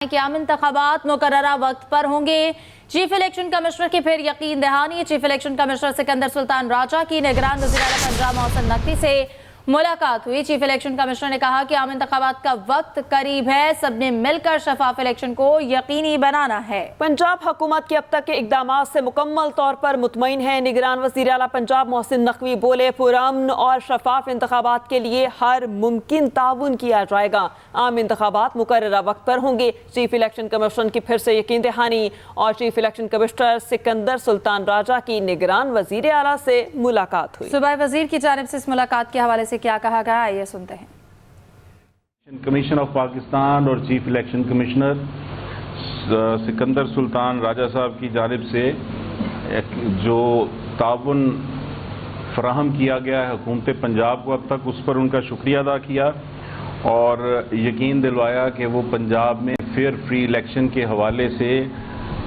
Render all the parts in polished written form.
کہ عام انتخابات مقررہ وقت پر ہوں گے۔ چیف الیکشن کمشنر کی پھر یقین دہانی۔ چیف الیکشن کمشنر سکندر سلطان راجہ کی نگران وزیر اعلیٰ پنجاب محسن نقوی سے ملاقات ہوئی۔ چیف الیکشن کمشنر نے کہا کہ عام انتخابات کا وقت قریب ہے، سب نے مل کر شفاف الیکشن کو یقینی بنانا ہے۔ پنجاب حکومت کے اب تک کے اقدامات سے مکمل طور پر مطمئن ہے۔ نگران وزیر اعلیٰ پنجاب محسن نقوی بولے، پرامن اور شفاف انتخابات کے لیے ہر ممکن تعاون کیا جائے گا۔ عام انتخابات مقررہ وقت پر ہوں گے۔ چیف الیکشن کمیشن کی پھر سے یقین دہانی اور چیف الیکشن کمشنر سکندر سلطان راجہ کی نگران وزیر اعلیٰ سے ملاقات ہوئی۔ صوبائی وزیر کی جانب سے اس ملاقات کے حوالے سے کیا کہا گیا، آئیے سنتے ہیں۔ کمیشن آف پاکستان اور چیف الیکشن کمشنر سکندر سلطان راجہ صاحب کی جانب سے جو تعاون فراہم کیا گیا ہے حکومت پنجاب کو اب تک، اس پر ان کا شکریہ ادا کیا اور یقین دلوایا کہ وہ پنجاب میں فیئر فری الیکشن کے حوالے سے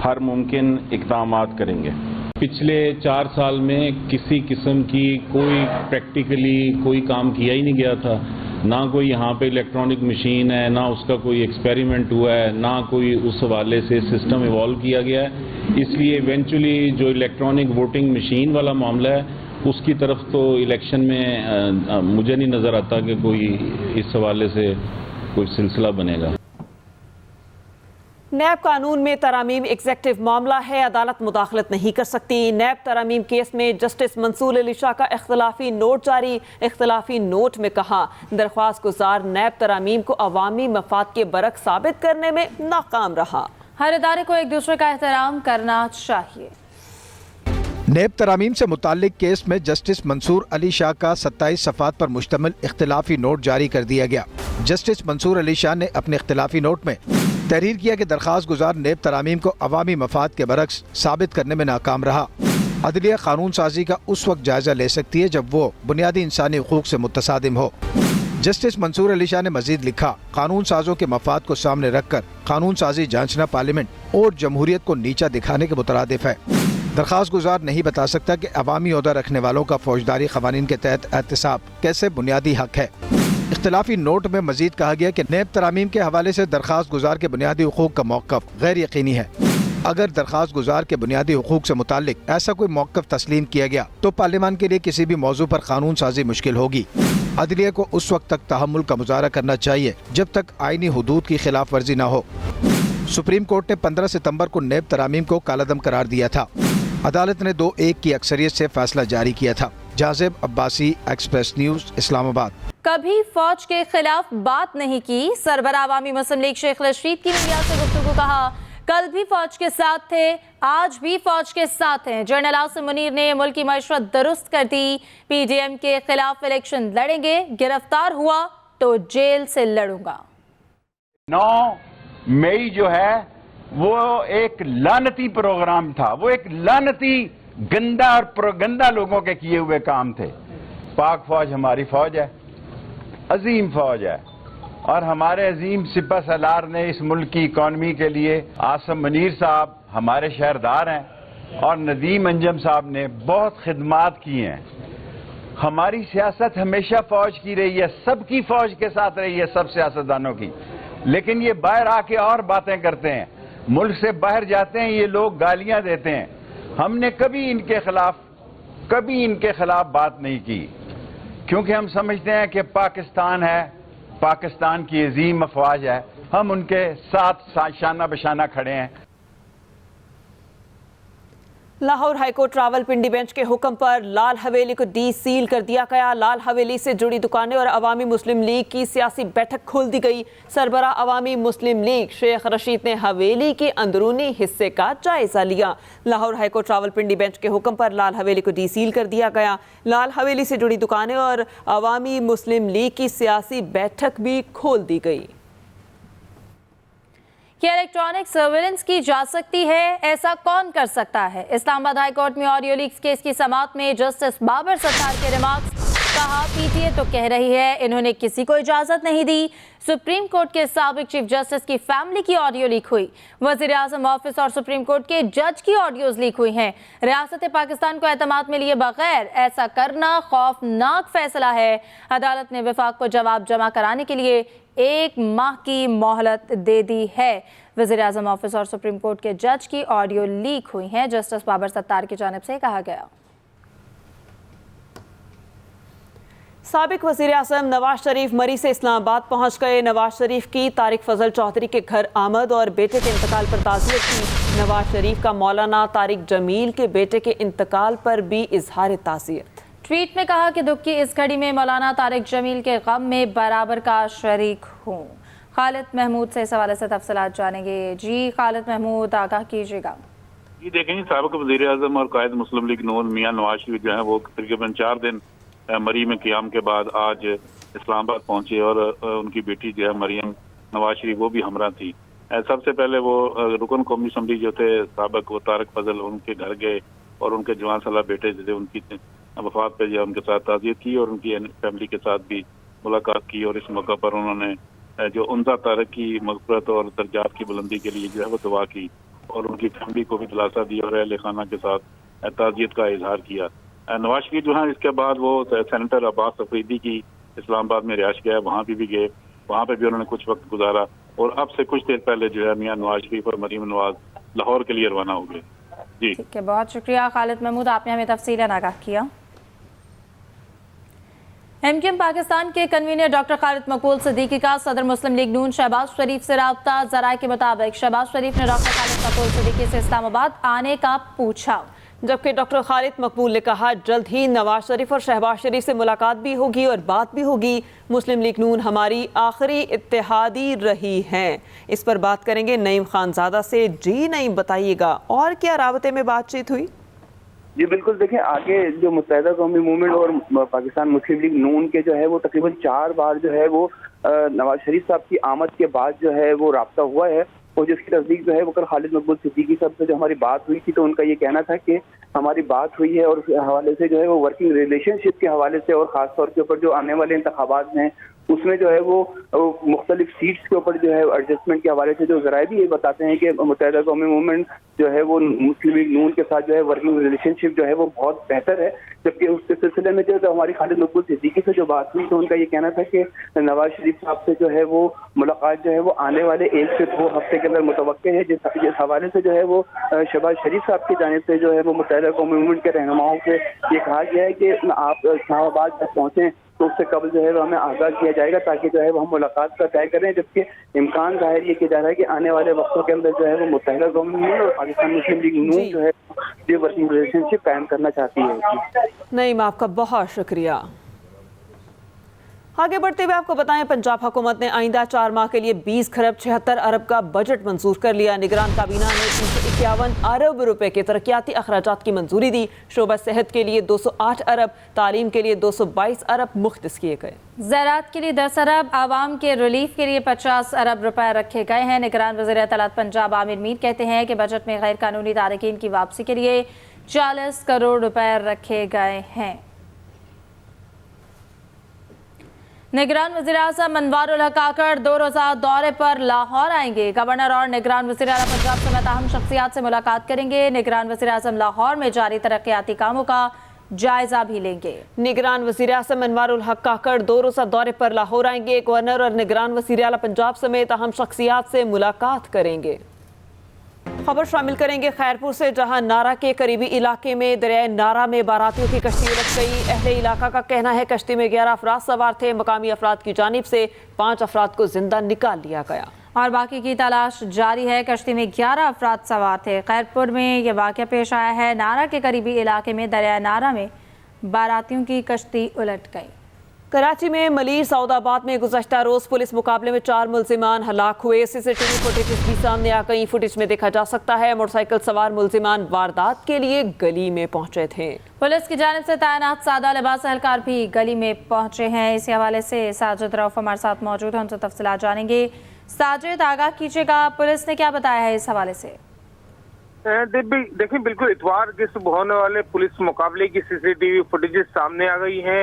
ہر ممکن اقدامات کریں گے۔ پچھلے 4 سال میں کسی قسم کی کوئی پریکٹیکلی کوئی کام کیا ہی نہیں گیا تھا، نہ کوئی یہاں پہ الیکٹرانک مشین ہے، نہ اس کا کوئی ایکسپیریمنٹ ہوا ہے، نہ کوئی اس حوالے سے سسٹم ایوالو کیا گیا ہے۔ اس لیے ایونچولی جو الیکٹرانک ووٹنگ مشین والا معاملہ ہے اس کی طرف تو الیکشن میں مجھے نہیں نظر آتا کہ کوئی اس حوالے سے کوئی سلسلہ بنے گا۔ نیب قانون میں ترامیم ایگزیکٹو معاملہ ہے، عدالت مداخلت نہیں کر سکتی۔ نیب ترامیم کیس میں جسٹس منصور علی شاہ کا اختلافی نوٹ جاری۔ اختلافی نوٹ میں کہا درخواست گزار نیب ترامیم کو عوامی مفاد کے برعکس ثابت کرنے میں ناکام رہا۔ ہر ادارے کو ایک دوسرے کا احترام کرنا چاہیے۔ نیب ترامیم سے متعلق کیس میں جسٹس منصور علی شاہ کا 27 صفحات پر مشتمل اختلافی نوٹ جاری کر دیا گیا۔ جسٹس منصور علی شاہ نے اپنے اختلافی نوٹ میں تحریر کیا کہ درخواست گزار نیب ترامیم کو عوامی مفاد کے برعکس ثابت کرنے میں ناکام رہا۔ عدلیہ قانون سازی کا اس وقت جائزہ لے سکتی ہے جب وہ بنیادی انسانی حقوق سے متصادم ہو۔ جسٹس منصور علی شاہ نے مزید لکھا، قانون سازوں کے مفاد کو سامنے رکھ کر قانون سازی جانچنا پارلیمنٹ اور جمہوریت کو نیچا دکھانے کے مترادف ہے۔ درخواست گزار نہیں بتا سکتا کہ عوامی عہدہ رکھنے والوں کا فوجداری قوانین کے تحت احتساب کیسے بنیادی حق ہے۔ اختلافی نوٹ میں مزید کہا گیا کہ نیب ترامیم کے حوالے سے درخواست گزار کے بنیادی حقوق کا موقف غیر یقینی ہے۔ اگر درخواست گزار کے بنیادی حقوق سے متعلق ایسا کوئی موقف تسلیم کیا گیا تو پارلیمان کے لیے کسی بھی موضوع پر قانون سازی مشکل ہوگی۔ عدلیہ کو اس وقت تک تحمل کا مظاہرہ کرنا چاہیے جب تک آئینی حدود کی خلاف ورزی نہ ہو۔ سپریم کورٹ نے 15 ستمبر کو نیب ترامیم کو کالعدم قرار دیا تھا۔ عدالت نے 2-1 کی اکثریت سے فیصلہ جاری کیا تھا۔ جازب عباسی، ایکسپریس نیوز، اسلام آباد۔ کبھی فوج کے خلاف بات نہیں کی، سربراہ عوامی مسلم لیگ شیخ رشید کی میڈیا سے گفتگو، کہا کل بھی فوج کے ساتھ تھے، آج بھی فوج کے ساتھ ہیں۔ جنرل عاصم منیر نے ملکی معیشت درست کر دی، پی ڈی ایم کے خلاف الیکشن لڑیں گے، گرفتار ہوا تو جیل سے لڑوں گا۔ 9 مئی جو ہے وہ ایک لعنتی پروگرام تھا، وہ ایک لعنتی گندا اور پروگندا لوگوں کے کیے ہوئے کام تھے۔ پاک فوج ہماری فوج ہے، عظیم فوج ہے، اور ہمارے عظیم سپہ سالار نے اس ملک کی اکانومی کے لیے، عاصم منیر صاحب ہمارے شہردار ہیں اور ندیم انجم صاحب نے بہت خدمات کی ہیں۔ ہماری سیاست ہمیشہ فوج کی رہی ہے، سب کی فوج کے ساتھ رہی ہے، سب سیاستدانوں کی، لیکن یہ باہر آ کے اور باتیں کرتے ہیں، ملک سے باہر جاتے ہیں، یہ لوگ گالیاں دیتے ہیں۔ ہم نے کبھی ان کے خلاف بات نہیں کی، کیونکہ ہم سمجھتے ہیں کہ پاکستان ہے، پاکستان کی عظیم افواج ہے، ہم ان کے ساتھ شانہ بشانہ کھڑے ہیں۔ Lahore high court Rawal Pindi bench کے حکم پر لال حویلی کو ڈی سیل کر دیا گیا۔ لال حویلی سے جڑی دکانیں اور عوامی مسلم لیگ کی سیاسی بیٹھک کھول دی گئی۔ سربراہ عوامی مسلم لیگ شیخ رشید نے حویلی کے اندرونی حصے کا جائزہ لیا۔ Lahore high court Rawal Pindi bench کے حکم پر لال حویلی کو ڈی سیل کر دیا گیا۔ لال حویلی سے جڑی دکانیں اور عوامی مسلم لیگ کی سیاسی بیٹھک بھی کھول دی گئی۔ کیا الیکٹرانک سرویلنس کی جا سکتی ہے؟ ایسا کون کر سکتا ہے؟ اسلام آباد ہائی کورٹ میں آڈیو لیکس کیس کی سماعت میں جسٹس بابر ستار کے ریمارکس، کہا پی ٹی اے تو کہہ رہی ہے انہوں نے کسی کو اجازت نہیں دی۔ سپریم کورٹ کے سابق چیف جسٹس کی فیملی کی آڈیو لیک ہوئی۔ وزیر اعظم آفس اور سپریم کورٹ کے جج کی آڈیوز لیک ہوئی ہیں۔ ریاست پاکستان کو اعتماد میں لیے بغیر ایسا کرنا خوفناک فیصلہ ہے۔ عدالت نے وفاق کو جواب جمع کرانے کے لیے 1 ماہ کی مہلت دے دی ہے۔ वज़ीर आज़म ऑफिस और सुप्रीम कोर्ट के जज की ऑडियो लीक हुई हैं। जस्टिस बाबर सत्तार की जानिब से कहा गया। साबिक वज़ीर आज़म नवाज शरीफ मरी से इस्लामाबाद पहुंच गए। नवाज शरीफ की तारिक फजल चौधरी के घर आमद और बेटे के इंतकाल पर ताज़ियत की। नवाज शरीफ का मौलाना तारिक जमील के बेटे के इंतकाल पर भी इजहार ताज़ियत। ट्वीट में कहा कि दुख की इस घड़ी में मौलाना तारिक जमील के गम में बराबर का शरीक हूँ। खालिद महमूद से इस हवाले से तफसीलात जानेंगे। जी खालिद महमूद, आगाह कीजिएगा। जी देखेंगे, साबिक वज़ीर आज़म और कायद मुस्लिम लीग नून मियां नवाज शरीफ जो है वो तकरीबन 4 दिन मरी में क़याम के बाद आज इस्लामाबाद पहुंचे और उनकी बेटी जो है मरियम नवाज शरीफ वो भी हमरा थी। सबसे पहले वो रुकन कौमी असम्बली जो थे साबिक वो तारिक फजल उनके घर गए और उनके जवान साला बेटे जो थे उनकी वफात पे जो उनके साथ ताज़ियत की और उनकी फैमिली के साथ भी मुलाकात की और इस मौका पर उन्होंने जो उनका तारिक की मग़फ़िरत और दर्जात की बुलंदी के लिए जो है वो दुआ की और उनकी फैमिली को भी दिलासा दी और अहले खाना के साथ ताज़ियत का इजहार किया। नवाज शरीफ जो है इसके बाद वो सेनेटर अब्बास अफरीदी की इस्लामाबाद में रिहाइश गया, वहाँ भी गए, वहाँ पे भी उन्होंने कुछ वक्त गुजारा और अब से कुछ देर पहले जो है मियां नवाज शरीफ और मरीम नवाज लाहौर के लिए रवाना हो गए। जी ठीक है, बहुत शुक्रिया खालिद महमूद, आपने हमें तफसीलन आगाह किया। एमक्यूएम पाकिस्तान के कन्वीनर डॉक्टर खालिद मकबूल सिद्दीकी का सदर मुस्लिम लीग नून शहबाज शरीफ से राब्ता। ज़राए के मुताबिक शहबाज शरीफ ने डॉक्टर खालिद मकबूल सिद्दीकी से इस्लामाबाद आने का पूछा, जबकि डॉक्टर खालिद मकबूल ने कहा जल्द ही नवाज शरीफ और शहबाज शरीफ से मुलाकात भी होगी और बात भी होगी। मुस्लिम लीग नून हमारी आखिरी इत्तेहादी रही है। इस पर बात करेंगे नईम खानजादा से। जी नईम, बताइएगा और क्या राबते में बातचीत हुई? जी बिल्कुल, देखें आगे जो मुत्तहिदा कौमी मूवमेंट और पाकिस्तान मुस्लिम लीग नून के जो है वो तकरीबन 4 बार जो है वो नवाज शरीफ साहब की आमद के बाद जो है वो राब्ता हुआ है और जिसकी तस्दीक जो है वो कल खालिद मकबूल सिद्दीकी साहब से जो हमारी बात हुई थी तो उनका ये कहना था कि हमारी बात हुई है और उस हवाले से जो है वो वर्किंग रिलेशनशिप के हवाले से और ख़ास तौर के ऊपर जो आने वाले इंतखाबात हैं उसमें जो है वो मुख्तलिफ सीट्स के ऊपर जो है एडजस्टमेंट के हवाले से जो ज़राए भी ये बताते हैं कि मुत्तहिदा कौमी मूवमेंट जो है वो मुस्लिम लीग नून के साथ जो है वर्किंग रिलेशनशिप जो है वो बहुत बेहतर है। जबकि उसके सिलसिले में जो हमारी खालिद मकबूल सिद्दीकी से जो बात हुई तो उनका ये कहना था कि नवाज शरीफ साहब से जो है वो मुलाकात जो है वो आने वाले 1 से 2 हफ्ते के अंदर मुतवक्के है। जिस हवाले से जो है वो शहबाज शरीफ साहब की जानिब से जो है वो मुत्तहिदा कौमी मूवमेंट के रहनुमाओं से ये कहा गया है कि आप इस्लामाबाद तक पहुँचें तो उससे कबल जो है वो हमें आगाह किया जाएगा ताकि जो है वो हम मुलाकात का तय करें। जबकि इम्कान ज़ाहिर ये किया जा रहा है कि आने वाले वक्तों के अंदर जो है वो मुत्तहिदा कौमी मूवमेंट और पाकिस्तान मुस्लिम लीग नून जो है ये वर्किंग रिलेशनशिप कायम करना चाहती है। नहीं, आपका बहुत शुक्रिया। आगे बढ़ते हुए आपको बताएं, पंजाब हुकूमत ने आइंदा 4 माह के लिए 20 खरब 76 अरब का बजट मंजूर कर लिया। निगरान काबीना ने 351 अरब रुपए के तरक्याती अखराजात की मंजूरी दी। शोबा सेहत के लिए 208 अरब, तालीम के लिए 222 अरब मुख्तस किए गए। ज़राअत के लिए 10 अरब, आवाम के रिलीफ के लिए 50 अरब रुपए रखे गए हैं। निगरान वज़ीर इत्तलात पंजाब आमिर मीर कहते हैं कि बजट में गैर कानूनी तारकीन की वापसी के लिए 40 करोड़ रुपए रखे गए हैं। निगरान वज़ीर आज़म अनवारुल हक काकड़ 2 रोज़ा दौरे पर लाहौर आएंगे। गवर्नर और निगरान वज़ीर आला पंजाब समेत अहम शख्सियात से मुलाकात करेंगे। निगरान वज़ीर आज़म लाहौर में जारी तरक्याती कामों का जायजा भी लेंगे। निगरान वज़ीर आज़म अनवारुल हक काकड़ 2 रोज़ा दौरे पर लाहौर आएंगे। गवर्नर और निगरान वज़ीर आला पंजाब समेत अहम शख्सियात से मुलाकात करेंगे। खबर शामिल करेंगे खैरपुर से, जहां नारा के करीबी इलाके में दरियाए नारा में बारातियों की कश्ती उलट गई। अहले इलाका का कहना है कश्ती में 11 अफराद सवार थे। मकामी अफराद की जानिब से 5 अफराद को जिंदा निकाल लिया गया और बाकी की तलाश जारी है। कश्ती में 11 अफराद सवार थे। खैरपुर में यह वाक़या पेश आया है। नारा के करीबी इलाके में दरियाए नारा में बारातियों की कश्ती उलट गई। कराची में मलीर सऊदाबाद में गुज़श्ता रोज पुलिस मुकाबले में 4 मुल्जिमान हलाक हुए। सीसीटीवी फुटेज भी सामने आ गई। फुटेज में देखा जा सकता है मोटरसाइकिल सवार मुल्जिमान वारदात के लिए गली में पहुंचे थे। पुलिस की जानिब से तैनात सादा लिबास एहलकार भी गली में पहुंचे हैं। इसी हवाले से साजिद रऊफ हमारे साथ मौजूद हैं, उनसे तफसीलात जानेंगे। साजिद, आगाह कीजिएगा, पुलिस ने क्या बताया है इस हवाले से? देखिए, बिल्कुल इतवार के सुबह होने वाले पुलिस मुकाबले की सीसीटीवी फुटेज सामने आ गई है।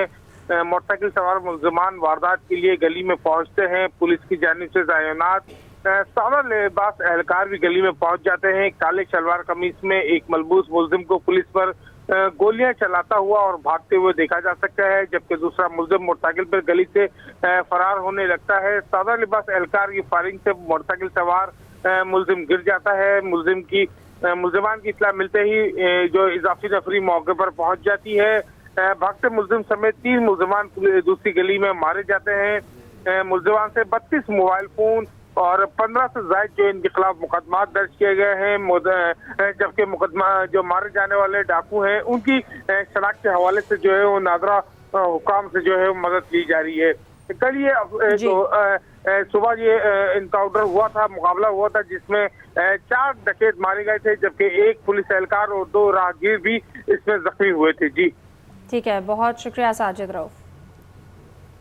मोटरसाइकिल सवार मुल्जिमान वारदात के लिए गली में पहुंचते हैं। पुलिस की जानिब से तैनात सादा लिबास एहलकार भी गली में पहुंच जाते हैं। काले शलवार कमीज में एक मलबूस मुल्जिम को पुलिस पर गोलियां चलाता हुआ और भागते हुए देखा जा सकता है, जबकि दूसरा मुल्जिम मोटरसाइकिल पर गली से फरार होने लगता है। सादा लिबास एहलकार की फायरिंग से मोटरसाइकिल सवार मुलजिम गिर जाता है। मुलजिमान की इत्तला मिलते ही जो इजाफी नफरी मौके पर पहुंच जाती है। भागते मुलजिम समेत 3 मुलजिमान दूसरी गली में मारे जाते हैं। मुलजिमान से 32 मोबाइल फोन और 15 से ज्यादा जो इनके खिलाफ मुकदमा दर्ज किए गए हैं, जबकि मुकदमा जो मारे जाने वाले डाकू हैं उनकी शनाख्त के हवाले से जो है वो नादरा हुकाम से जो है मदद ली जा रही है। कल ये सुबह ये इनकाउंटर हुआ था, मुकाबला हुआ था, जिसमें 4 डकैत मारे गए थे, जबकि 1 पुलिस एहलकार और 2 राहगीर भी इसमें जख्मी हुए थे। जी ठीक है, बहुत शुक्रिया साजिद रऊफ।